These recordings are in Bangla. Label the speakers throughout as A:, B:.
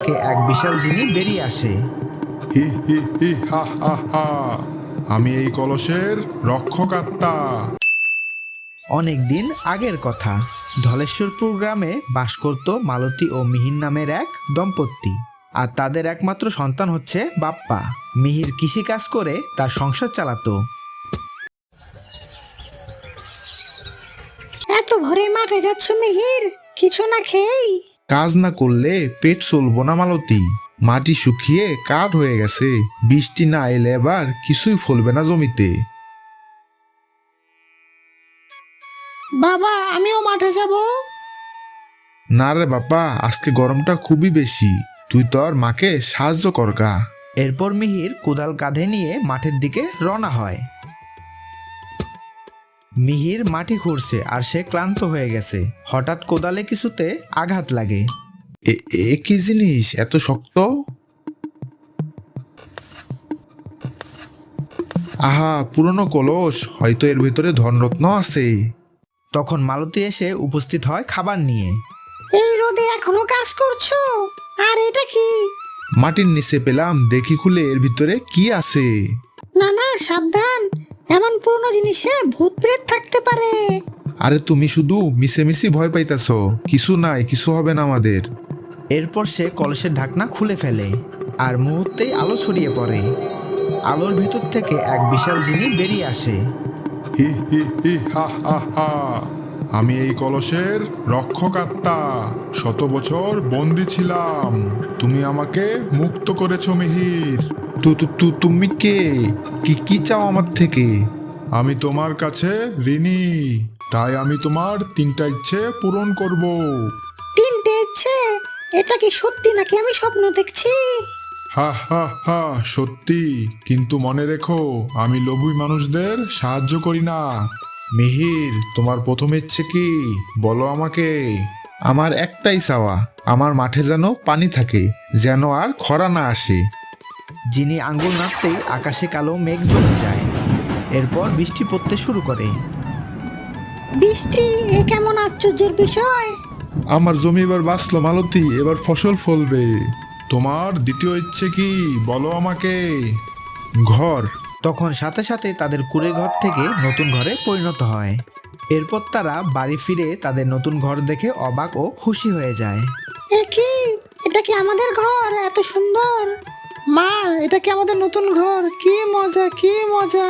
A: কে এক বিশাল জিনি বেরিয়ে আসে।
B: হি হি হি হা হা হা, আমি এই কলসের রক্ষক আত্মা।
A: অনেক দিন আগের কথা, ধলেশ্বরপুর গ্রামে বাস করত মালতী ও মিহির নামের এক দম্পতি। আর তাদের একমাত্র সন্তান হচ্ছে বাপ্পা। মিহির কৃষিকাজ করে তার সংসার চালাতো।
C: এত ভোরে মাঠে যাচ্ছ মিহির, কিছু না খেয়েই?
D: কাজ না করলে পেট চলবো না মালতী। মাটি শুকিয়ে কাঠ হয়ে গেছে, বৃষ্টি না এলে এবার কিছুই ফলবে না জমিতে।
C: বাবা, আমিও মাঠে যাব।
D: না রে বাবা, আজকে গরমটা খুবই বেশি, তুই তোর মাকে সাহায্য কর গা।
A: এরপর মিহির কোদাল কাঁধে নিয়ে মাঠের দিকে রওনা হয়। মিহির মাটি খুঁড়ছে আর সে ক্লান্ত হয়ে গেছে। হঠাৎ কোদালে কিছুতে আঘাত লাগে।
D: এ এ কি জিনিস এত শক্ত? আহা, পুরনো কলস, হয়তো এর ভিতরে ধনরত্ন আছে।
A: তখন মালতী এসে উপস্থিত হয় খাবার নিয়ে।
C: এই রোদে এখনো কাজ করছো? আর এটা কি?
D: মাটির নিচে পেলাম, দেখি খুলে এর ভিতরে কি আছে।
C: না না, সাবধান, এমন পুরনো জিনিসে ভূত প্রেত থাকতে পারে।
D: আরে তুমি শুধু মিশে ভয় পাইতাছ, কিছু নাই, কিছু হবে না আমাদের।
A: এরপর সে কলসের ঢাকনা খুলে ফেলে আর মুহূর্তেই আলো ছড়িয়ে পড়ে। আলোর ভেতর থেকে এক বিশাল জিনি বেরিয়ে আসে।
B: হি হি হি হা হা হা, আমি এই কলসের রক্ষক আত্মা। 100 বছর বন্দি ছিলাম, তুমি আমাকে মুক্ত করেছো মিহির।
D: তুমি কে? কি কি চাও আমার থেকে?
B: আমি তোমার কাছে ঋণী, তাই আমি তোমার 3টা ইচ্ছে পূরণ করব।
C: 3টে ইচ্ছে? এটা কি সত্যি নাকি আমি স্বপ্ন দেখছি?
B: হা হা হা, সত্যি, কিন্তু মনে রেখো, আমি লোভী মানুষদের সাহায্য করি না। মিহির, তোমার প্রথম ইচ্ছে কি, বলো আমাকে।
D: আমার একটাই চাওয়া, আমার মাঠে যেন পানি থাকে, যেন আর খরা না আসে।
A: জিনি আঙ্গুল নাড়তেই আকাশে কালো মেঘ জমে যায়। এরপর বৃষ্টি পড়তে শুরু করে।
C: বৃষ্টি? এ কেমন আশ্চর্যের বিষয়!
D: আমার জমি এবার বাঁচলো মালতী, এবার ফসল ফলবে।
B: তোমার দ্বিতীয় ইচ্ছে কি, বলো আমাকে।
D: ঘর।
A: তখন সাথে সাথে তাদের কুঁড়ে ঘর থেকে নতুন ঘরে পরিণত হয়। এরপর তারা বাড়ি ফিরে তাদের নতুন ঘর দেখে অবাক ও খুশি হয়ে যায়।
C: এ কি? এটা কি আমাদের ঘর? এত সুন্দর! মা, এটা কি আমাদের নতুন ঘর? কি মজা, কি মজা!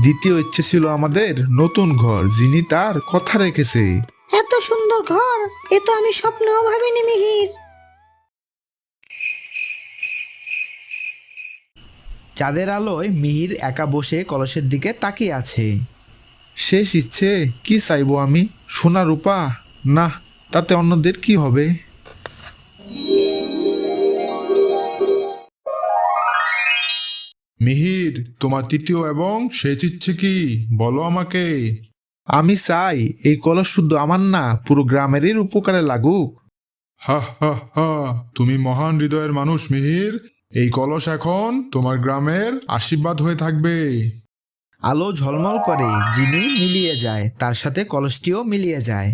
D: দ্বিতীয় ইচ্ছে ছিল আমাদের নতুন ঘর, যিনি তার কথা রেখেছে।
C: এত সুন্দর ঘর, এ তো আমি স্বপ্নেও ভাবিনি মিহির।
A: চাঁদের আলোয় মিহির একা বসে কলসের দিকে তাকিয়ে আছে।
D: শেষ ইচ্ছে কি চাইবো আমি? সোনা রূপা? না, তাতে অন্যদের কি হবে?
B: মিহির, তোমার তৃতীয় এবং শেষ ইচ্ছে কি, বলো আমাকে।
D: আমি চাই এই কলস শুধু আমার না, পুরো গ্রামেরই উপকারে লাগুক।
B: হা হা হা, তুমি মহান হৃদয়ের মানুষ মিহির। এই কলস এখন তোমার গ্রামের আশীর্বাদ হয়ে থাকবে।
A: আলো ঝলমল করে, জিনি মিলিয়ে যায়, তার সাথে কলসটিও মিলিয়ে যায়।